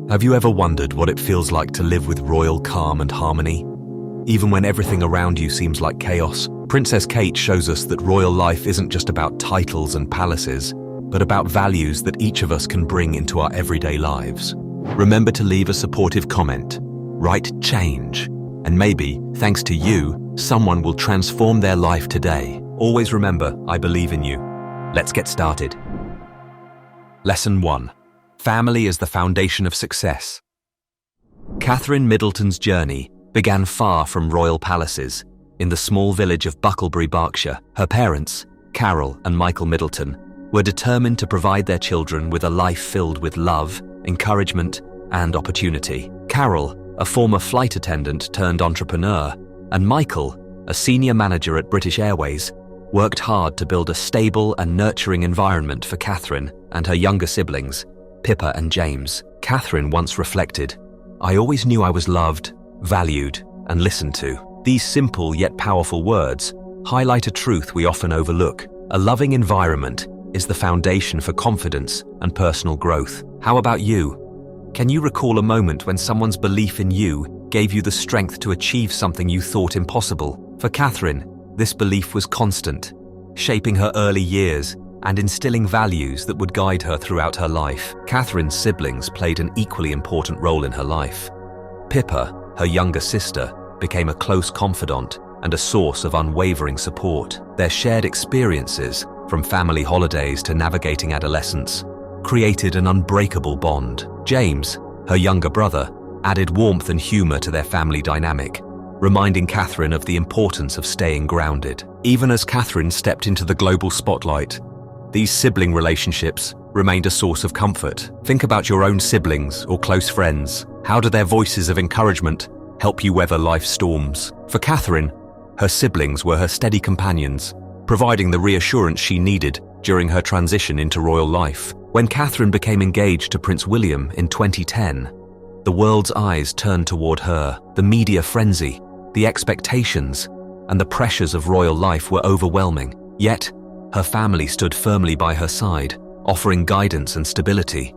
Have you ever wondered what it feels like to live with royal calm and harmony? Even when everything around you seems like chaos, Princess Kate shows us that royal life isn't just about titles and palaces, but about values that each of us can bring into our everyday lives. Remember to leave a supportive comment, write change, and maybe, thanks to you, someone will transform their life today. Always remember, I believe in you. Let's get started. Lesson 1. Family is the foundation of success. Catherine Middleton's journey began far from royal palaces. In the small village of Bucklebury, Berkshire, her parents, Carol and Michael Middleton, were determined to provide their children with a life filled with love, encouragement, and opportunity. Carol, a former flight attendant turned entrepreneur, and Michael, a senior manager at British Airways, worked hard to build a stable and nurturing environment for Catherine and her younger siblings, Pippa and James. Catherine once reflected, "I always knew I was loved, valued, and listened to." These simple yet powerful words highlight a truth we often overlook. A loving environment is the foundation for confidence and personal growth. How about you? Can you recall a moment when someone's belief in you gave you the strength to achieve something you thought impossible? For Catherine, this belief was constant, shaping her early years and instilling values that would guide her throughout her life. Catherine's siblings played an equally important role in her life. Pippa, her younger sister, became a close confidant and a source of unwavering support. Their shared experiences, from family holidays to navigating adolescence, created an unbreakable bond. James, her younger brother, added warmth and humor to their family dynamic, reminding Catherine of the importance of staying grounded. Even as Catherine stepped into the global spotlight, these sibling relationships remained a source of comfort. Think about your own siblings or close friends. How do their voices of encouragement help you weather life's storms? For Catherine, her siblings were her steady companions, providing the reassurance she needed during her transition into royal life. When Catherine became engaged to Prince William in 2010, the world's eyes turned toward her. The media frenzy, the expectations, and the pressures of royal life were overwhelming. Yet, her family stood firmly by her side, offering guidance and stability.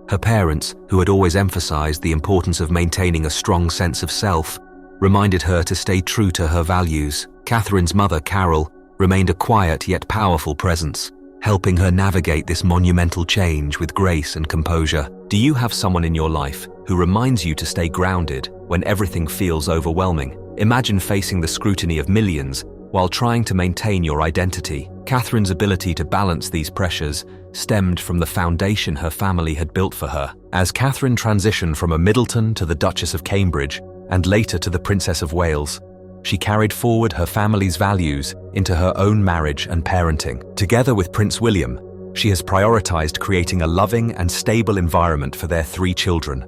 Her parents, who had always emphasized the importance of maintaining a strong sense of self, reminded her to stay true to her values. Catherine's mother, Carol, remained a quiet yet powerful presence, helping her navigate this monumental change with grace and composure. Do you have someone in your life who reminds you to stay grounded when everything feels overwhelming? Imagine facing the scrutiny of millions while trying to maintain your identity. Catherine's ability to balance these pressures stemmed from the foundation her family had built for her. As Catherine transitioned from a Middleton to the Duchess of Cambridge and later to the Princess of Wales, she carried forward her family's values into her own marriage and parenting. Together with Prince William, she has prioritized creating a loving and stable environment for their 3 children,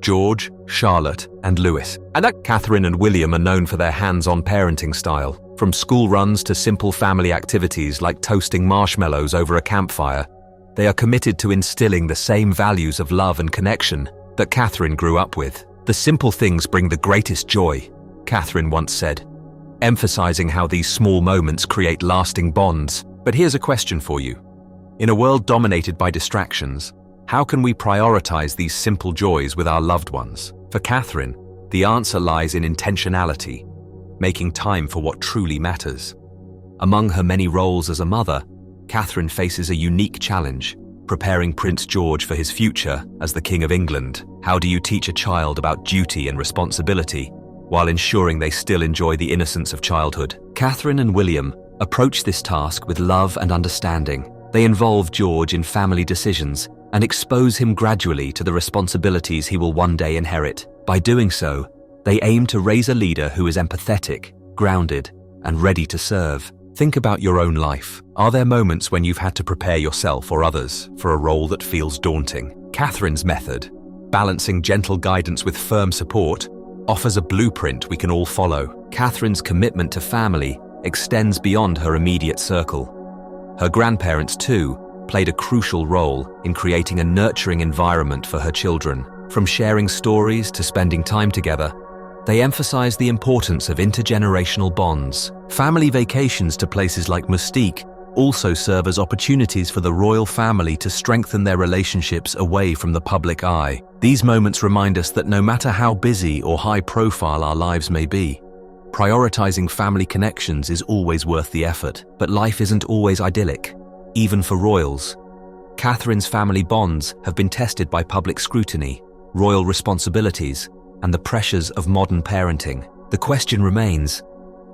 George, Charlotte, and Louis. And Catherine and William are known for their hands-on parenting style. From school runs to simple family activities like toasting marshmallows over a campfire, they are committed to instilling the same values of love and connection that Catherine grew up with. "The simple things bring the greatest joy," Catherine once said, emphasizing how these small moments create lasting bonds. But here's a question for you. In a world dominated by distractions, how can we prioritize these simple joys with our loved ones? For Catherine, the answer lies in intentionality, making time for what truly matters. Among her many roles as a mother, Catherine faces a unique challenge, preparing Prince George for his future as the King of England. How do you teach a child about duty and responsibility while ensuring they still enjoy the innocence of childhood? Catherine and William approach this task with love and understanding. They involve George in family decisions and expose him gradually to the responsibilities he will one day inherit. By doing so, they aim to raise a leader who is empathetic, grounded, and ready to serve. Think about your own life. Are there moments when you've had to prepare yourself or others for a role that feels daunting? Catherine's method, balancing gentle guidance with firm support, offers a blueprint we can all follow. Catherine's commitment to family extends beyond her immediate circle. Her grandparents, too, played a crucial role in creating a nurturing environment for her children. From sharing stories to spending time together, they emphasized the importance of intergenerational bonds. Family vacations to places like Mustique also serve as opportunities for the royal family to strengthen their relationships away from the public eye. These moments remind us that no matter how busy or high profile our lives may be, prioritizing family connections is always worth the effort. But life isn't always idyllic, even for royals. Catherine's family bonds have been tested by public scrutiny, royal responsibilities, and the pressures of modern parenting. The question remains,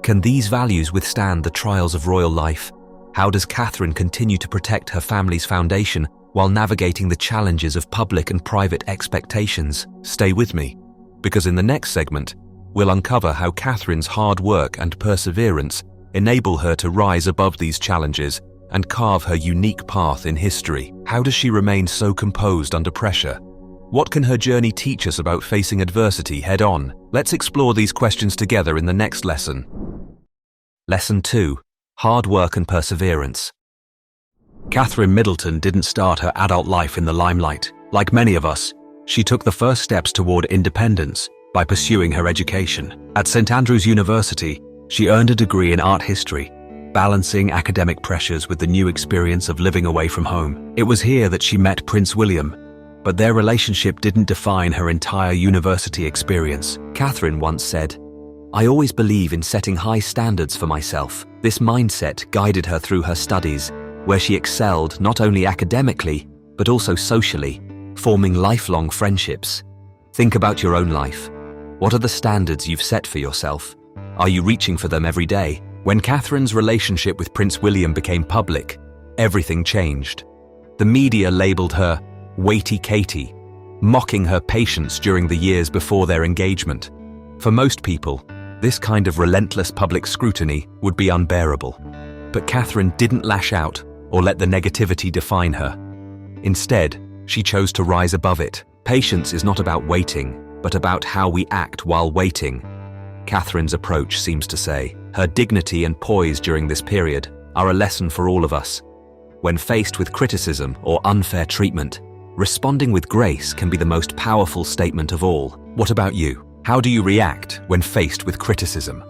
can these values withstand the trials of royal life? How does Catherine continue to protect her family's foundation while navigating the challenges of public and private expectations? Stay with me, because in the next segment, we'll uncover how Catherine's hard work and perseverance enable her to rise above these challenges and carve her unique path in history. How does she remain so composed under pressure? What can her journey teach us about facing adversity head-on? Let's explore these questions together in the next lesson. Lesson 2. Hard work and perseverance. Catherine Middleton didn't start her adult life in the limelight. Like many of us, she took the first steps toward independence by pursuing her education. At St. Andrews University, she earned a degree in art history, balancing academic pressures with the new experience of living away from home. It was here that she met Prince William, but their relationship didn't define her entire university experience. Catherine once said, "I always believe in setting high standards for myself." This mindset guided her through her studies, where she excelled not only academically, but also socially, forming lifelong friendships. Think about your own life. What are the standards you've set for yourself? Are you reaching for them every day? When Catherine's relationship with Prince William became public, everything changed. The media labeled her Weighty Katie, mocking her patience during the years before their engagement. For most people, this kind of relentless public scrutiny would be unbearable. But Catherine didn't lash out or let the negativity define her. Instead, she chose to rise above it. Patience is not about waiting, but about how we act while waiting, Catherine's approach seems to say. Her dignity and poise during this period are a lesson for all of us. When faced with criticism or unfair treatment, responding with grace can be the most powerful statement of all. What about you? How do you react when faced with criticism?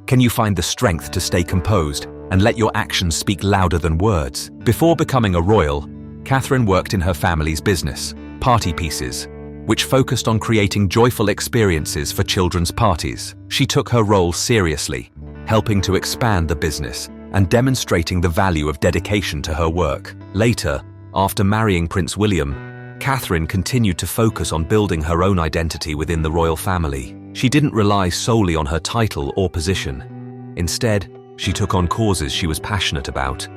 Can you find the strength to stay composed and let your actions speak louder than words? Before becoming a royal, Catherine worked in her family's business, Party Pieces, which focused on creating joyful experiences for children's parties. She took her role seriously, helping to expand the business and demonstrating the value of dedication to her work. Later, after marrying Prince William, Catherine continued to focus on building her own identity within the royal family. She didn't rely solely on her title or position. Instead, she took on causes she was passionate about,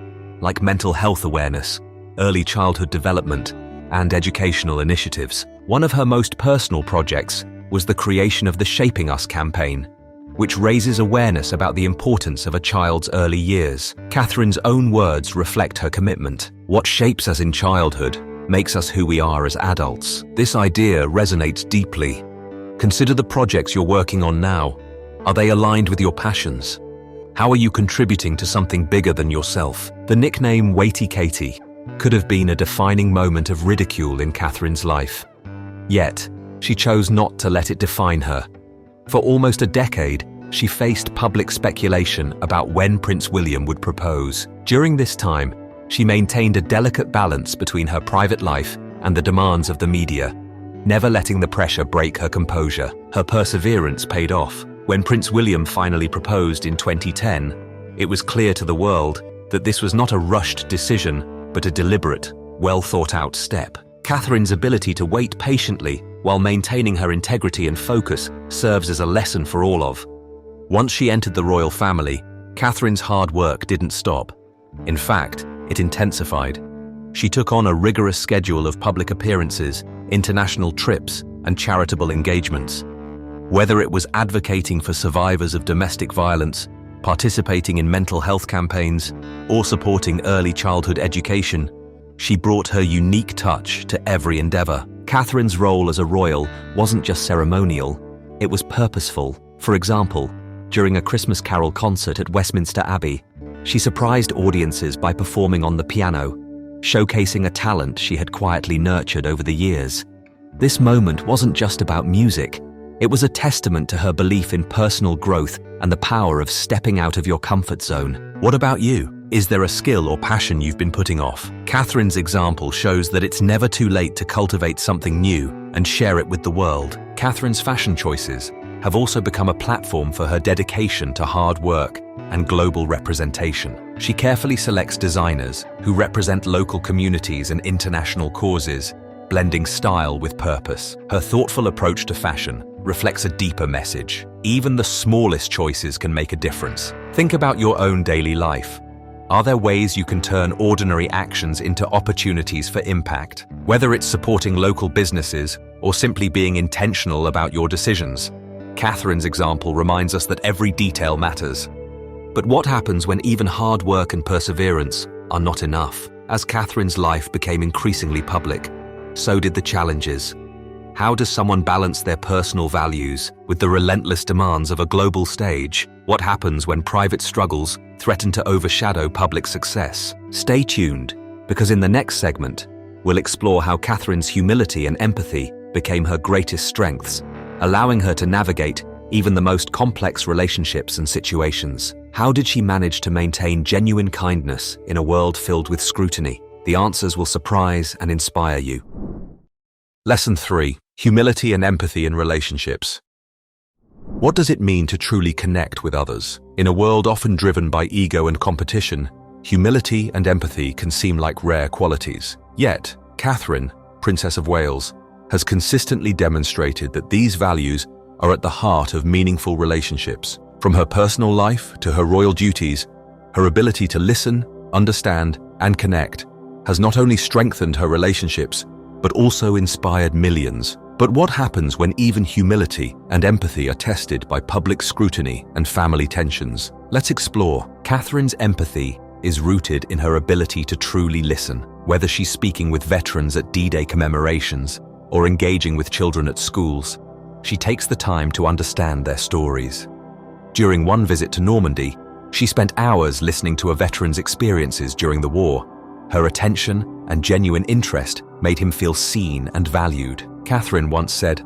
like mental health awareness, early childhood development, and educational initiatives. One of her most personal projects was the creation of the Shaping Us campaign, which raises awareness about the importance of a child's early years. Catherine's own words reflect her commitment. What shapes us in childhood makes us who we are as adults. This idea resonates deeply. Consider the projects you're working on now. Are they aligned with your passions? How are you contributing to something bigger than yourself? The nickname Weighty Katie could have been a defining moment of ridicule in Catherine's life. Yet, she chose not to let it define her. For almost a decade, she faced public speculation about when Prince William would propose. During this time, she maintained a delicate balance between her private life and the demands of the media, never letting the pressure break her composure. Her perseverance paid off. When Prince William finally proposed in 2010, it was clear to the world that this was not a rushed decision, but a deliberate, well-thought-out step. Catherine's ability to wait patiently while maintaining her integrity and focus serves as a lesson for all of. Once she entered the royal family, Catherine's hard work didn't stop. In fact, it intensified. She took on a rigorous schedule of public appearances, international trips, and charitable engagements. Whether it was advocating for survivors of domestic violence, participating in mental health campaigns, or supporting early childhood education, she brought her unique touch to every endeavor. Catherine's role as a royal wasn't just ceremonial, it was purposeful. For example, during a Christmas Carol concert at Westminster Abbey, she surprised audiences by performing on the piano, showcasing a talent she had quietly nurtured over the years. This moment wasn't just about music, It was a testament to her belief in personal growth and the power of stepping out of your comfort zone. What about you? Is there a skill or passion you've been putting off? Catherine's example shows that it's never too late to cultivate something new and share it with the world. Catherine's fashion choices have also become a platform for her dedication to hard work and global representation. She carefully selects designers who represent local communities and international causes, blending style with purpose. Her thoughtful approach to fashion reflects a deeper message. Even the smallest choices can make a difference. Think about your own daily life. Are there ways you can turn ordinary actions into opportunities for impact? Whether it's supporting local businesses or simply being intentional about your decisions, Catherine's example reminds us that every detail matters. But what happens when even hard work and perseverance are not enough? As Catherine's life became increasingly public, so did the challenges. How does someone balance their personal values with the relentless demands of a global stage? What happens when private struggles threaten to overshadow public success? Stay tuned, because in the next segment, we'll explore how Catherine's humility and empathy became her greatest strengths, allowing her to navigate even the most complex relationships and situations. How did she manage to maintain genuine kindness in a world filled with scrutiny? The answers will surprise and inspire you. Lesson 3. Humility and empathy in relationships. What does it mean to truly connect with others? In a world often driven by ego and competition, humility and empathy can seem like rare qualities. Yet, Catherine, Princess of Wales, has consistently demonstrated that these values are at the heart of meaningful relationships. From her personal life to her royal duties, her ability to listen, understand, and connect has not only strengthened her relationships, but also inspired millions. But what happens when even humility and empathy are tested by public scrutiny and family tensions? Let's explore. Catherine's empathy is rooted in her ability to truly listen. Whether she's speaking with veterans at D-Day commemorations or engaging with children at schools, she takes the time to understand their stories. During one visit to Normandy, she spent hours listening to a veteran's experiences during the war. Her attention and genuine interest made him feel seen and valued. Catherine once said,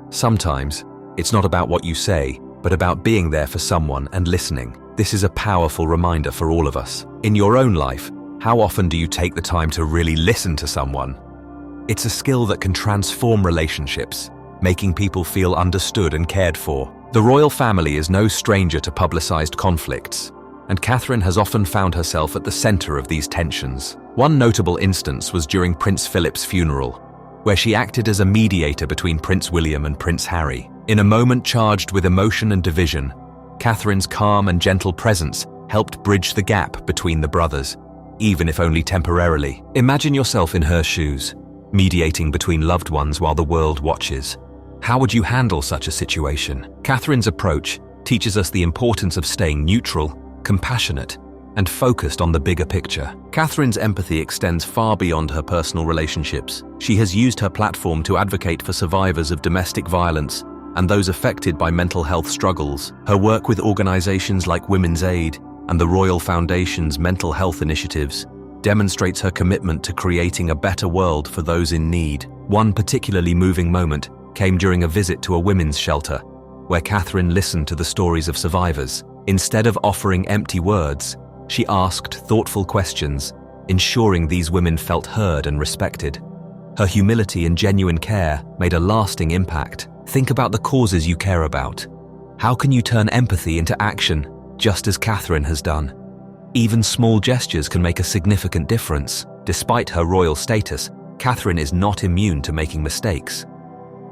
"Sometimes, it's not about what you say, but about being there for someone and listening." This is a powerful reminder for all of us. In your own life, how often do you take the time to really listen to someone? It's a skill that can transform relationships, making people feel understood and cared for. The royal family is no stranger to publicized conflicts, and Catherine has often found herself at the center of these tensions. One notable instance was during Prince Philip's funeral, where she acted as a mediator between Prince William and Prince Harry. In a moment charged with emotion and division, Catherine's calm and gentle presence helped bridge the gap between the brothers, even if only temporarily. Imagine yourself in her shoes, mediating between loved ones while the world watches. How would you handle such a situation? Catherine's approach teaches us the importance of staying neutral, compassionate, and focused on the bigger picture. Catherine's empathy extends far beyond her personal relationships. She has used her platform to advocate for survivors of domestic violence and those affected by mental health struggles. Her work with organizations like Women's Aid and the Royal Foundation's mental health initiatives demonstrates her commitment to creating a better world for those in need. One particularly moving moment came during a visit to a women's shelter, where Catherine listened to the stories of survivors. Instead of offering empty words, she asked thoughtful questions, ensuring these women felt heard and respected. Her humility and genuine care made a lasting impact. Think about the causes you care about. How can you turn empathy into action, just as Catherine has done? Even small gestures can make a significant difference. Despite her royal status, Catherine is not immune to making mistakes.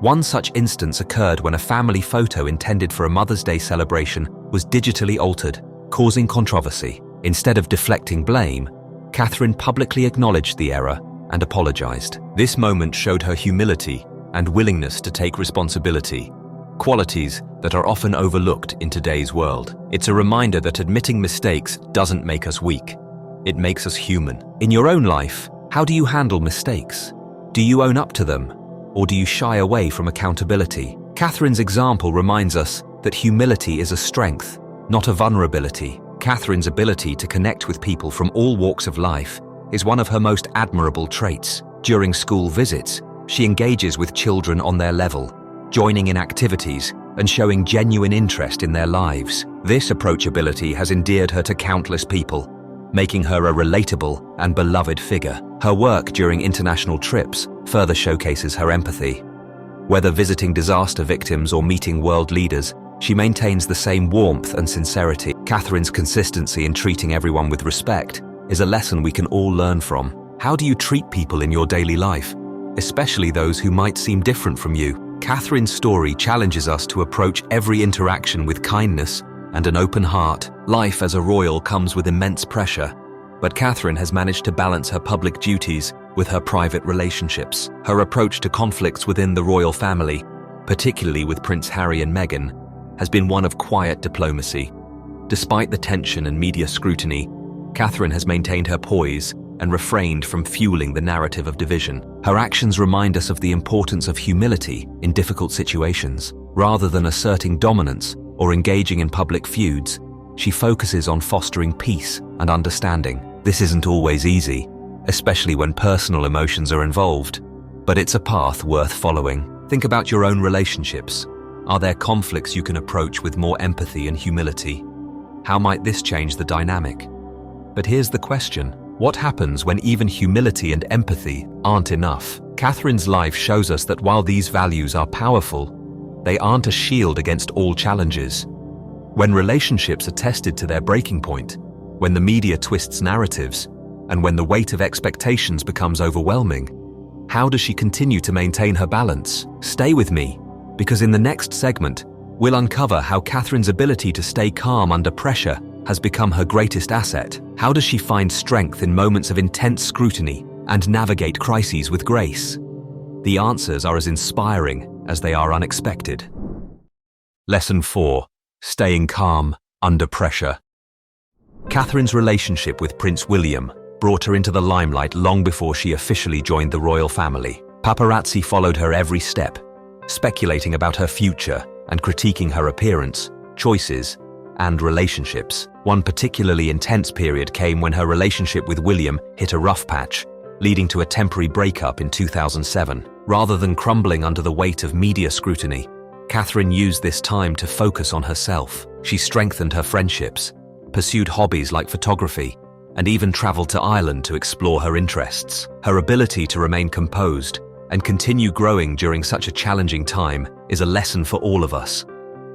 One such instance occurred when a family photo intended for a Mother's Day celebration was digitally altered, causing controversy. Instead of deflecting blame, Catherine publicly acknowledged the error and apologized. This moment showed her humility and willingness to take responsibility, qualities that are often overlooked in today's world. It's a reminder that admitting mistakes doesn't make us weak. It makes us human. In your own life, how do you handle mistakes? Do you own up to them, or do you shy away from accountability? Catherine's example reminds us that humility is a strength, not a vulnerability. Catherine's ability to connect with people from all walks of life is one of her most admirable traits. During school visits, she engages with children on their level, joining in activities, and showing genuine interest in their lives. This approachability has endeared her to countless people, making her a relatable and beloved figure. Her work during international trips further showcases her empathy. Whether visiting disaster victims or meeting world leaders, she maintains the same warmth and sincerity. Catherine's consistency in treating everyone with respect is a lesson we can all learn from. How do you treat people in your daily life, especially those who might seem different from you? Catherine's story challenges us to approach every interaction with kindness and an open heart. Life as a royal comes with immense pressure, but Catherine has managed to balance her public duties with her private relationships. Her approach to conflicts within the royal family, particularly with Prince Harry and Meghan, has been one of quiet diplomacy. Despite the tension and media scrutiny, Catherine has maintained her poise and refrained from fueling the narrative of division. Her actions remind us of the importance of humility in difficult situations. Rather than asserting dominance or engaging in public feuds, she focuses on fostering peace and understanding. This isn't always easy, especially when personal emotions are involved, but it's a path worth following. Think about your own relationships. Are there conflicts you can approach with more empathy and humility? How might this change the dynamic? But here's the question: what happens when even humility and empathy aren't enough? Catherine's life shows us that while these values are powerful, they aren't a shield against all challenges. When relationships are tested to their breaking point, when the media twists narratives, and when the weight of expectations becomes overwhelming, how does she continue to maintain her balance? Stay with me, because in the next segment, we'll uncover how Catherine's ability to stay calm under pressure has become her greatest asset. How does she find strength in moments of intense scrutiny and navigate crises with grace? The answers are as inspiring as they are unexpected. Lesson 4. Staying calm under pressure. Catherine's relationship with Prince William brought her into the limelight long before she officially joined the royal family. Paparazzi followed her every step, speculating about her future and critiquing her appearance, choices, and relationships. One particularly intense period came when her relationship with William hit a rough patch, leading to a temporary breakup in 2007. Rather than crumbling under the weight of media scrutiny, Catherine used this time to focus on herself. She strengthened her friendships, pursued hobbies like photography, and even traveled to Ireland to explore her interests. Her ability to remain composed and continue growing during such a challenging time is a lesson for all of us.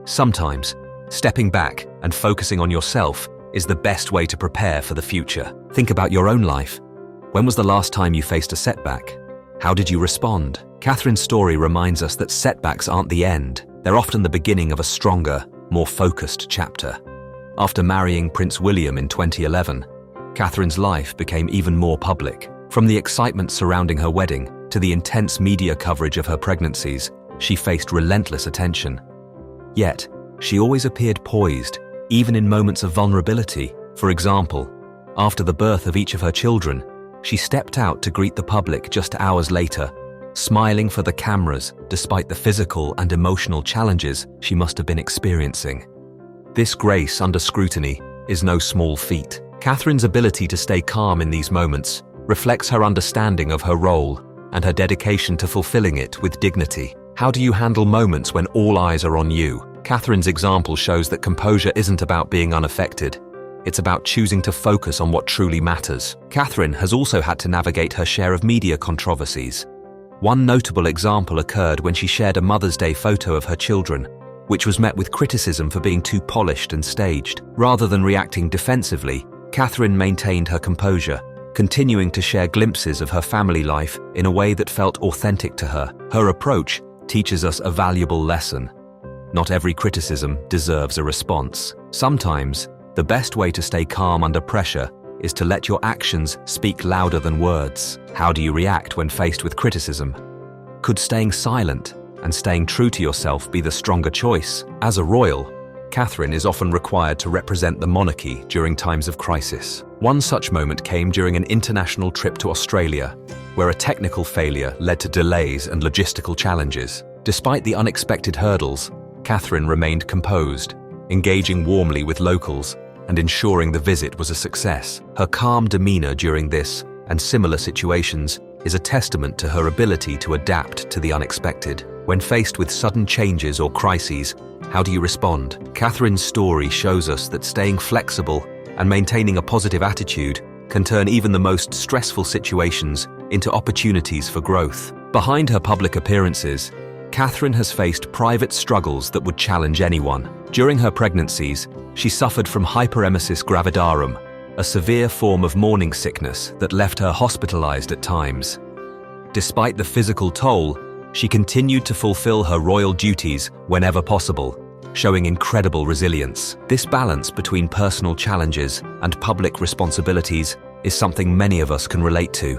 Sometimes, stepping back and focusing on yourself is the best way to prepare for the future. Think about your own life. When was the last time you faced a setback? How did you respond? Catherine's story reminds us that setbacks aren't the end. They're often the beginning of a stronger, more focused chapter. After marrying Prince William in 2011, Catherine's life became even more public. From the excitement surrounding her wedding to the intense media coverage of her pregnancies, she faced relentless attention. Yet, she always appeared poised, even in moments of vulnerability. For example, after the birth of each of her children, she stepped out to greet the public just hours later, smiling for the cameras despite the physical and emotional challenges she must have been experiencing. This grace under scrutiny is no small feat. Catherine's ability to stay calm in these moments reflects her understanding of her role and her dedication to fulfilling it with dignity. How do you handle moments when all eyes are on you? Catherine's example shows that composure isn't about being unaffected. It's about choosing to focus on what truly matters. Catherine has also had to navigate her share of media controversies. One notable example occurred when she shared a Mother's Day photo of her children, which was met with criticism for being too polished and staged. Rather than reacting defensively, Catherine maintained her composure, continuing to share glimpses of her family life in a way that felt authentic to her. Her approach teaches us a valuable lesson. Not every criticism deserves a response. Sometimes, the best way to stay calm under pressure is to let your actions speak louder than words. How do you react when faced with criticism? Could staying silent and staying true to yourself be the stronger choice? As a royal, Catherine is often required to represent the monarchy during times of crisis. One such moment came during an international trip to Australia, where a technical failure led to delays and logistical challenges. Despite the unexpected hurdles, Catherine remained composed, engaging warmly with locals and ensuring the visit was a success. Her calm demeanor during this and similar situations is a testament to her ability to adapt to the unexpected. When faced with sudden changes or crises, how do you respond? Catherine's story shows us that staying flexible and maintaining a positive attitude can turn even the most stressful situations into opportunities for growth. Behind her public appearances, Catherine has faced private struggles that would challenge anyone. During her pregnancies, she suffered from hyperemesis gravidarum, a severe form of morning sickness that left her hospitalized at times. Despite the physical toll, she continued to fulfill her royal duties whenever possible, showing incredible resilience. This balance between personal challenges and public responsibilities is something many of us can relate to.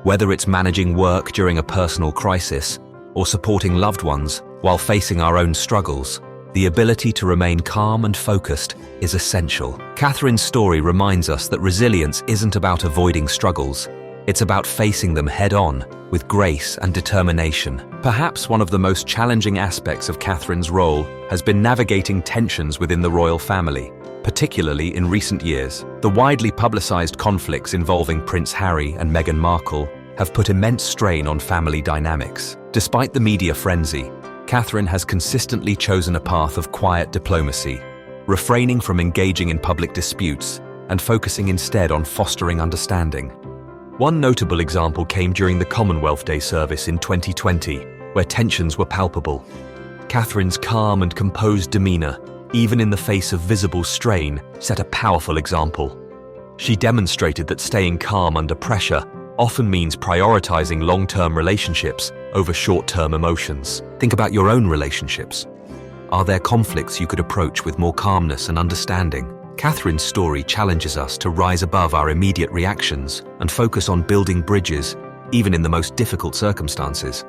Whether it's managing work during a personal crisis or supporting loved ones while facing our own struggles, the ability to remain calm and focused is essential. Catherine's story reminds us that resilience isn't about avoiding struggles. It's about facing them head-on with grace and determination. Perhaps one of the most challenging aspects of Catherine's role has been navigating tensions within the royal family, particularly in recent years. The widely publicized conflicts involving Prince Harry and Meghan Markle have put immense strain on family dynamics. Despite the media frenzy, Catherine has consistently chosen a path of quiet diplomacy, refraining from engaging in public disputes and focusing instead on fostering understanding. One notable example came during the Commonwealth Day service in 2020, where tensions were palpable. Catherine's calm and composed demeanor, even in the face of visible strain, set a powerful example. She demonstrated that staying calm under pressure often means prioritizing long-term relationships over short-term emotions. Think about your own relationships. Are there conflicts you could approach with more calmness and understanding? Catherine's story challenges us to rise above our immediate reactions and focus on building bridges, even in the most difficult circumstances.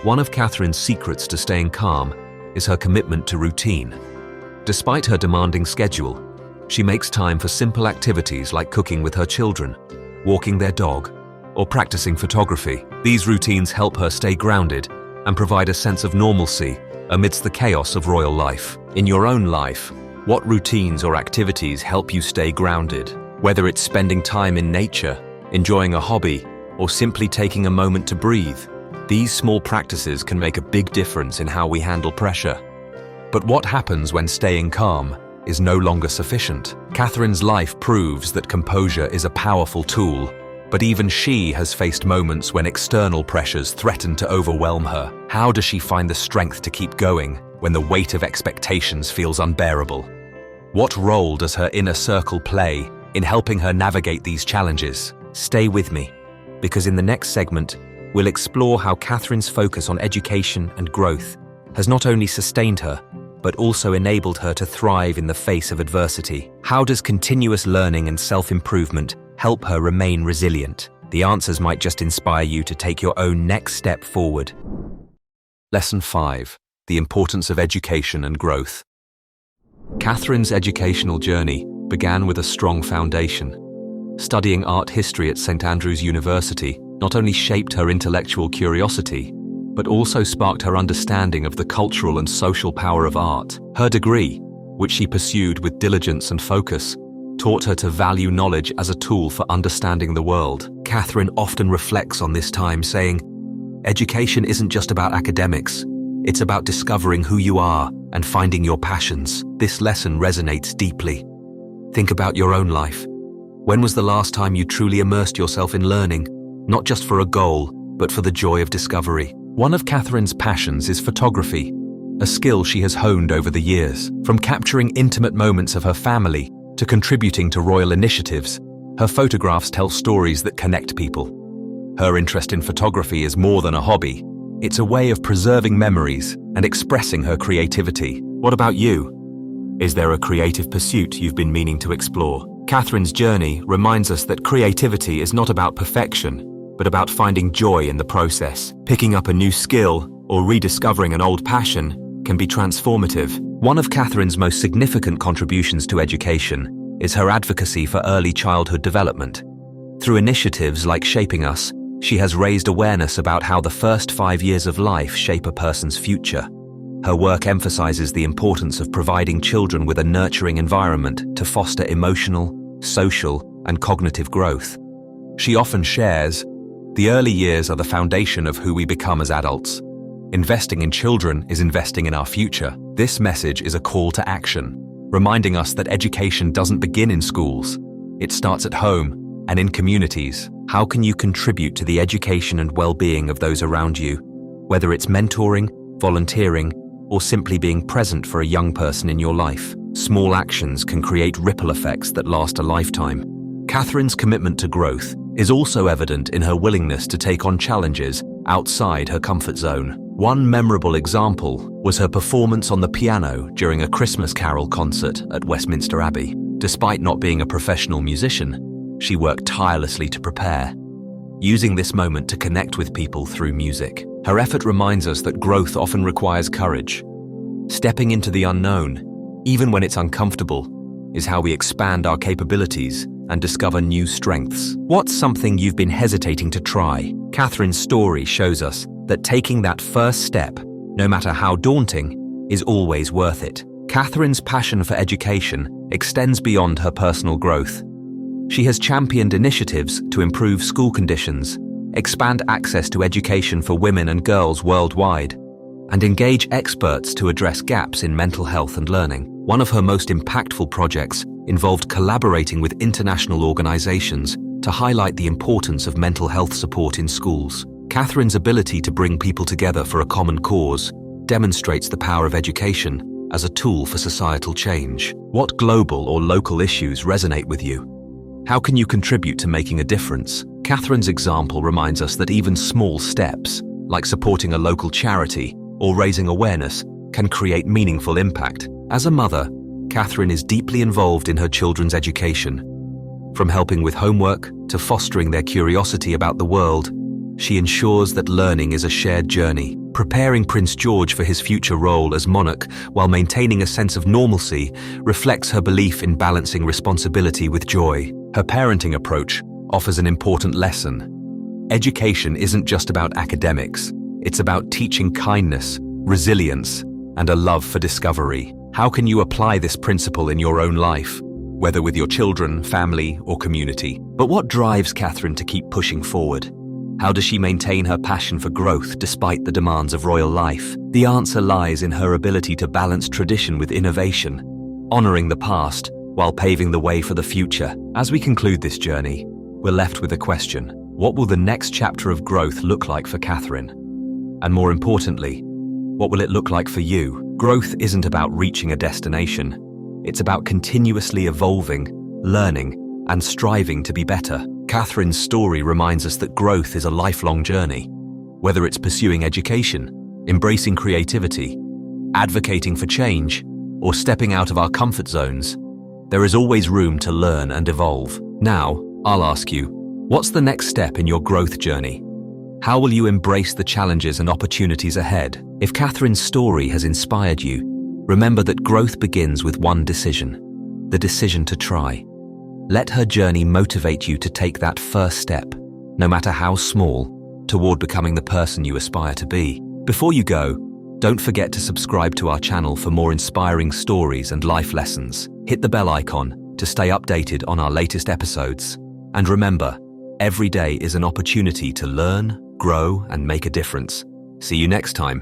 One of Catherine's secrets to staying calm is her commitment to routine. Despite her demanding schedule, she makes time for simple activities like cooking with her children, walking their dog, or practicing photography. These routines help her stay grounded and provide a sense of normalcy amidst the chaos of royal life. In your own life, what routines or activities help you stay grounded? Whether it's spending time in nature, enjoying a hobby, or simply taking a moment to breathe, these small practices can make a big difference in how we handle pressure. But what happens when staying calm is no longer sufficient? Catherine's life proves that composure is a powerful tool, but even she has faced moments when external pressures threaten to overwhelm her. How does she find the strength to keep going when the weight of expectations feels unbearable? What role does her inner circle play in helping her navigate these challenges? Stay with me, because in the next segment, we'll explore how Catherine's focus on education and growth has not only sustained her, but also enabled her to thrive in the face of adversity. How does continuous learning and self-improvement help her remain resilient? The answers might just inspire you to take your own next step forward. Lesson 5. The importance of education and growth. Catherine's educational journey began with a strong foundation. Studying art history at St. Andrews University not only shaped her intellectual curiosity, but also sparked her understanding of the cultural and social power of art. Her degree, which she pursued with diligence and focus, taught her to value knowledge as a tool for understanding the world. Catherine often reflects on this time, saying, "Education isn't just about academics. It's about discovering who you are and finding your passions." This lesson resonates deeply. Think about your own life. When was the last time you truly immersed yourself in learning, not just for a goal, but for the joy of discovery? One of Catherine's passions is photography, a skill she has honed over the years. From capturing intimate moments of her family to contributing to royal initiatives, her photographs tell stories that connect people. Her interest in photography is more than a hobby. It's a way of preserving memories and expressing her creativity. What about you? Is there a creative pursuit you've been meaning to explore? Catherine's journey reminds us that creativity is not about perfection, but about finding joy in the process. Picking up a new skill or rediscovering an old passion can be transformative. One of Catherine's most significant contributions to education is her advocacy for early childhood development. Through initiatives like Shaping Us, she has raised awareness about how the first 5 years of life shape a person's future. Her work emphasizes the importance of providing children with a nurturing environment to foster emotional, social, and cognitive growth. She often shares, The early years are the foundation of who we become as adults. Investing in children is investing in our future. This message is a call to action, reminding us that education doesn't begin in schools. It starts at home and in communities. How can you contribute to the education and well-being of those around you? Whether it's mentoring, volunteering, or simply being present for a young person in your life, small actions can create ripple effects that last a lifetime. Catherine's commitment to growth is also evident in her willingness to take on challenges outside her comfort zone. One memorable example was her performance on the piano during a Christmas carol concert at Westminster Abbey. Despite not being a professional musician, she worked tirelessly to prepare, using this moment to connect with people through music. Her effort reminds us that growth often requires courage. Stepping into the unknown, even when it's uncomfortable, is how we expand our capabilities and discover new strengths. What's something you've been hesitating to try? Catherine's story shows us that taking that first step, no matter how daunting, is always worth it. Catherine's passion for education extends beyond her personal growth. She has championed initiatives to improve school conditions, expand access to education for women and girls worldwide, and engage experts to address gaps in mental health and learning. One of her most impactful projects involved collaborating with international organizations to highlight the importance of mental health support in schools. Catherine's ability to bring people together for a common cause demonstrates the power of education as a tool for societal change. What global or local issues resonate with you? How can you contribute to making a difference? Catherine's example reminds us that even small steps, like supporting a local charity or raising awareness, can create meaningful impact. As a mother, Catherine is deeply involved in her children's education. From helping with homework to fostering their curiosity about the world, she ensures that learning is a shared journey. Preparing Prince George for his future role as monarch while maintaining a sense of normalcy reflects her belief in balancing responsibility with joy. Her parenting approach offers an important lesson. Education isn't just about academics. It's about teaching kindness, resilience, and a love for discovery. How can you apply this principle in your own life, whether with your children, family, or community? But what drives Catherine to keep pushing forward? How does she maintain her passion for growth despite the demands of royal life? The answer lies in her ability to balance tradition with innovation, honoring the past while paving the way for the future. As we conclude this journey, we're left with a question. What will the next chapter of growth look like for Catherine? And more importantly, what will it look like for you? Growth isn't about reaching a destination. It's about continuously evolving, learning, and striving to be better. Catherine's story reminds us that growth is a lifelong journey. Whether it's pursuing education, embracing creativity, advocating for change, or stepping out of our comfort zones, there is always room to learn and evolve. Now, I'll ask you, what's the next step in your growth journey? How will you embrace the challenges and opportunities ahead? If Catherine's story has inspired you, remember that growth begins with one decision, the decision to try. Let her journey motivate you to take that first step, no matter how small, toward becoming the person you aspire to be. Before you go, don't forget to subscribe to our channel for more inspiring stories and life lessons. Hit the bell icon to stay updated on our latest episodes. And remember, every day is an opportunity to learn, grow, and make a difference. See you next time.